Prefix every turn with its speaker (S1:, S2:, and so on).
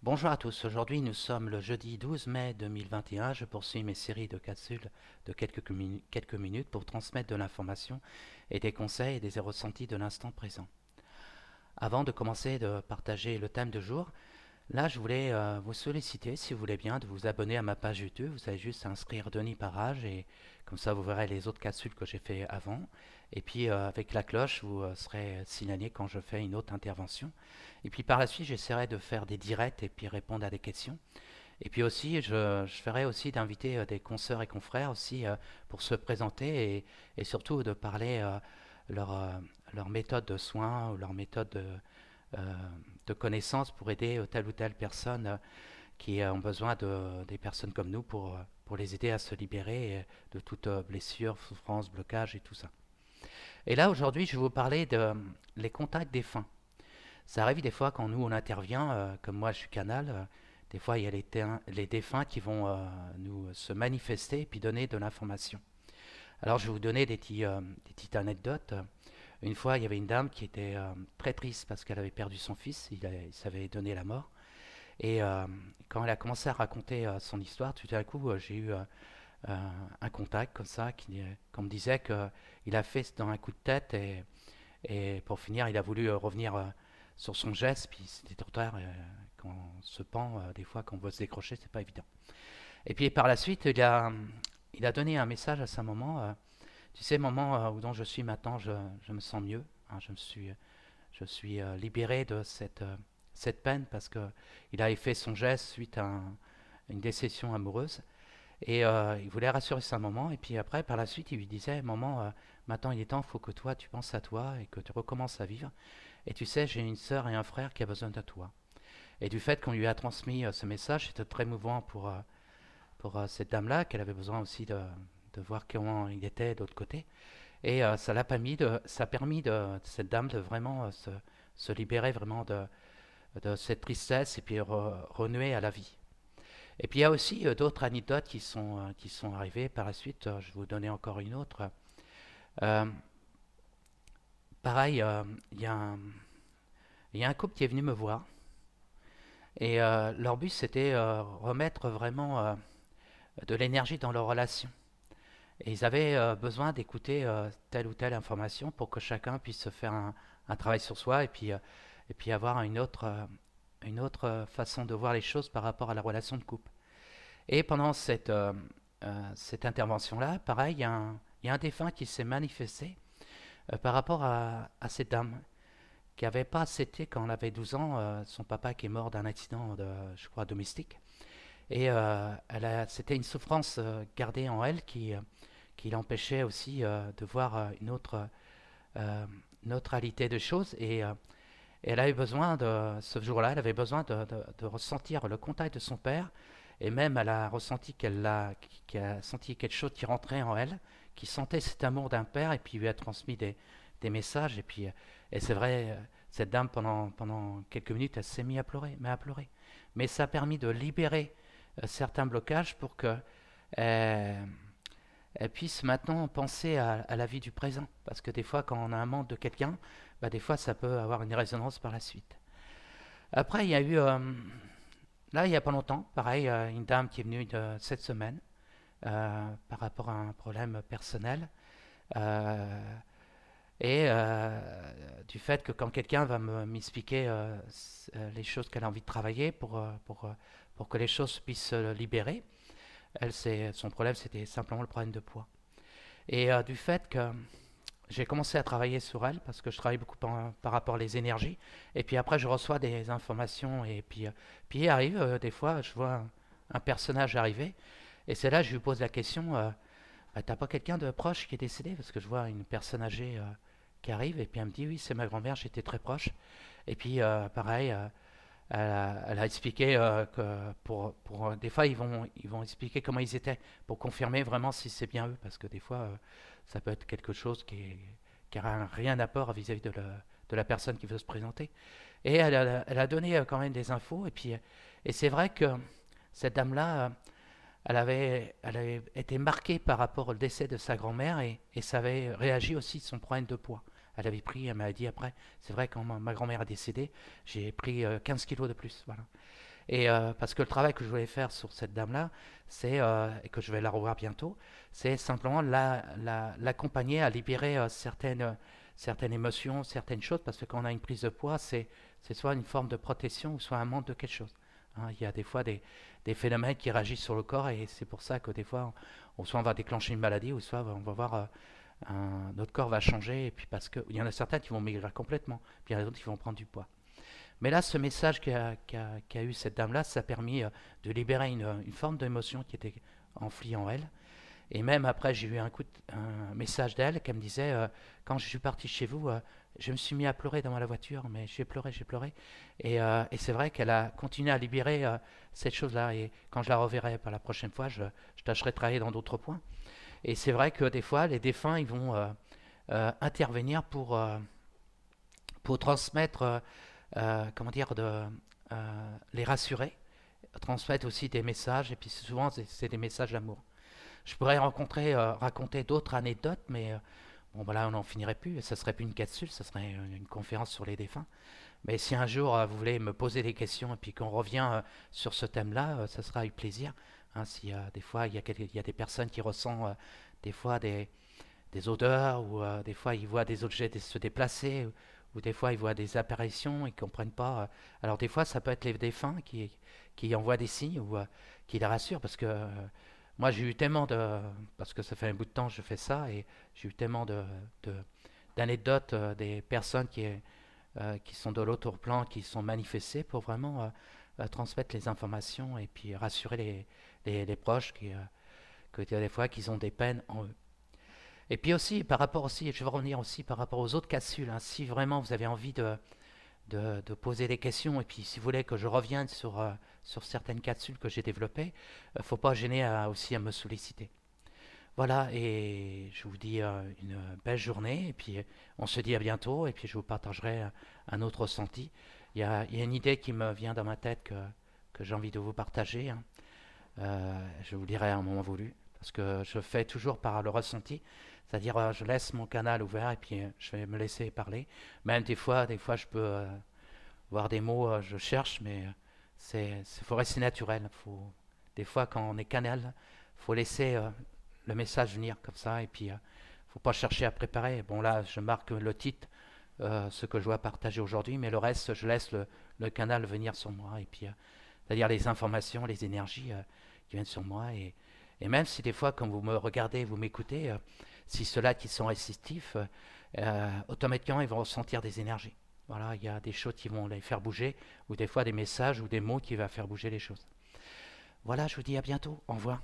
S1: Bonjour à tous, aujourd'hui nous sommes le jeudi 12 mai 2021. Je poursuis mes séries de capsules de quelques minutes pour transmettre de l'information et des conseils et des ressentis de l'instant présent. Avant de commencer de partager le thème du jour, là je voulais vous solliciter, si vous voulez bien, de vous abonner à ma page YouTube. Vous avez juste à inscrire Denis Parage et comme ça vous verrez les autres capsules que j'ai fait avant. Et puis avec la cloche, vous serez signalé quand je fais une autre intervention. Et puis par la suite, j'essaierai de faire des directs et puis répondre à des questions. Et puis aussi, je ferai aussi d'inviter des consoeurs et confrères aussi pour se présenter et surtout de parler leur, euh, leur méthode de soins ou leur méthode euh, de connaissance pour aider telle ou telle personne qui ont besoin des personnes comme nous pour les aider à se libérer de toute blessure, souffrance, blocage et tout ça. Et là, aujourd'hui, je vais vous parler de les contacts défunts. Ça arrive des fois quand nous on intervient, comme moi je suis canal, des fois il y a les défunts qui vont nous se manifester et puis donner de l'information. Alors je vais vous donner des petites anecdotes. Une fois il y avait une dame qui était très triste parce qu'elle avait perdu son fils, il s'avait donné la mort. Et quand elle a commencé à raconter son histoire, tout à coup j'ai eu un contact comme ça qu'on me disait qu'il a fait dans un coup de tête et pour finir, il a voulu revenir sur son geste, puis c'était trop tard. Quand on se pend, des fois, quand on veut se décrocher, c'est pas évident. Et puis par la suite, il a donné un message à sa maman. Tu sais, maman, où dont je suis maintenant, je me sens mieux. Hein, je suis libéré de cette peine parce que il avait fait son geste suite à une déception amoureuse. Et il voulait rassurer sa maman. Et puis après, par la suite, il lui disait, maman, maintenant il est temps, il faut que toi, tu penses à toi et que tu recommences à vivre. Et tu sais, j'ai une sœur et un frère qui a besoin de toi. Et du fait qu'on lui a transmis ce message, c'était très mouvant pour cette dame-là, qu'elle avait besoin aussi de voir comment il était de l'autre côté. Et ça a permis de cette dame de vraiment se libérer vraiment de cette tristesse et puis renouer à la vie. Et puis il y a aussi d'autres anecdotes qui sont arrivées par la suite. Je vais vous donner encore une autre. Euh, Pareil, il y a un couple qui est venu me voir et leur but c'était remettre vraiment de l'énergie dans leur relation. Et ils avaient besoin d'écouter telle ou telle information pour que chacun puisse se faire un travail sur soi et puis avoir une autre façon de voir les choses par rapport à la relation de couple. Et pendant cette intervention-là, pareil, il y a un défunt qui s'est manifesté par rapport à cette dame qui n'avait pas accepté quand elle avait 12 ans son papa qui est mort d'un accident, je crois, domestique. Et c'était une souffrance gardée en elle qui l'empêchait aussi de voir euh, une autre réalité de choses. Et elle avait besoin ce jour-là, elle avait besoin de ressentir le contact de son père. Et même elle a ressenti qu'elle a senti quelque chose qui rentrait en elle, qui sentait cet amour d'un père et puis lui a transmis des messages. Et c'est vrai, cette dame pendant quelques minutes, elle s'est mise à pleurer, mais à pleurer. Mais ça a permis de libérer certains blocages pour que euh, elle puisse maintenant penser à la vie du présent. Parce que des fois, quand on a un manque de quelqu'un, bah, des fois, ça peut avoir une résonance par la suite. Après, il y a eu, là, il n'y a pas longtemps, pareil, une dame qui est venue cette semaine par rapport à un problème personnel. Euh, du fait que quand quelqu'un va m'expliquer les choses qu'elle a envie de travailler pour que les choses puissent se libérer, son problème, c'était simplement le problème de poids. Et du fait que j'ai commencé à travailler sur elle, parce que je travaille beaucoup par rapport aux énergies, et puis après je reçois des informations, et puis il arrive, des fois, je vois un personnage arriver, et c'est là que je lui pose la question, bah, t'as pas quelqu'un de proche qui est décédé? Parce que je vois une personne âgée qui arrive, et puis elle me dit, oui, c'est ma grand-mère, j'étais très proche. Et puis pareil, elle a expliqué que des fois ils vont expliquer comment ils étaient pour confirmer vraiment si c'est bien eux parce que des fois ça peut être quelque chose qui n'a rien à voir vis-à-vis de la personne qui veut se présenter. Et elle a donné quand même des infos et c'est vrai que cette dame-là elle avait été marquée par rapport au décès de sa grand-mère et ça avait réagi aussi de son problème de poids. Elle m'a dit après, c'est vrai quand ma grand-mère a décédé, j'ai pris 15 kilos de plus. Voilà. Et parce que le travail que je voulais faire sur cette dame-là, et que je vais la revoir bientôt, c'est simplement l'accompagner à libérer certaines émotions, certaines choses, parce que quand on a une prise de poids, c'est soit une forme de protection ou soit un manque de quelque chose. Hein, il y a des fois des phénomènes qui réagissent sur le corps et c'est pour ça que des fois, soit on va déclencher une maladie ou soit on va voir notre corps va changer. Et puis parce que il y en a certains qui vont maigrir complètement, puis il y en a d'autres qui vont prendre du poids. Mais là, ce message qu'a eu cette dame-là, ça a permis de libérer une forme d'émotion qui était enfouie en elle. Et même après, j'ai eu un message d'elle qui me disait quand je suis parti chez vous, je me suis mis à pleurer dans la voiture, mais j'ai pleuré, j'ai pleuré. Et c'est vrai qu'elle a continué à libérer cette chose-là. Et quand je la reverrai pour la prochaine fois, je tâcherai de travailler dans d'autres points. Et c'est vrai que des fois, les défunts, ils vont intervenir pour transmettre, comment dire, les rassurer, transmettre aussi des messages. Et puis souvent, c'est des messages d'amour. Je pourrais raconter d'autres anecdotes, mais bon, voilà, on n'en finirait plus. Ça serait plus une capsule, ça serait une conférence sur les défunts. Mais si un jour vous voulez me poser des questions et puis qu'on revient sur ce thème-là, ça sera avec plaisir. Hein, s'il y a, des fois, il y a des personnes qui ressentent des fois des odeurs ou des fois ils voient des objets se déplacer ou des fois ils voient des apparitions et ne comprennent pas. Alors des fois, ça peut être les défunts qui envoient des signes ou qui les rassurent parce que moi, j'ai eu tellement de... Parce que ça fait un bout de temps que je fais ça, et j'ai eu tellement de- d'anecdotes des personnes qui sont de l'autre plan, qui sont manifestées pour vraiment transmettre les informations et puis rassurer les proches que des fois qu'ils ont des peines en eux. Et puis aussi, par rapport aussi, je vais revenir aussi par rapport aux autres capsules, hein, si vraiment vous avez envie de poser des questions. Et puis, si vous voulez que je revienne sur certaines capsules que j'ai développées, il ne faut pas gêner aussi à me solliciter. Voilà, et je vous dis une belle journée. Et puis, on se dit à bientôt. Et puis, je vous partagerai un autre ressenti. Il y a une idée qui me vient dans ma tête que j'ai envie de vous partager. Hein. Je vous le dirai à un moment voulu. Parce que je fais toujours par le ressenti. C'est-à-dire, je laisse mon canal ouvert et puis je vais me laisser parler. Même des fois je peux voir des mots, je cherche, mais faut rester naturel. Des fois, quand on est canal, faut laisser le message venir comme ça, et puis faut pas chercher à préparer. Bon là, je marque le titre, ce que je dois partager aujourd'hui, mais le reste, je laisse le canal venir sur moi, et puis c'est-à-dire les informations, les énergies qui viennent sur moi, et même si des fois, quand vous me regardez, vous m'écoutez, si ceux-là qui sont réceptifs, automatiquement, ils vont ressentir des énergies. Voilà, il y a des choses qui vont les faire bouger, ou des fois des messages ou des mots qui vont faire bouger les choses. Voilà, je vous dis à bientôt. Au revoir.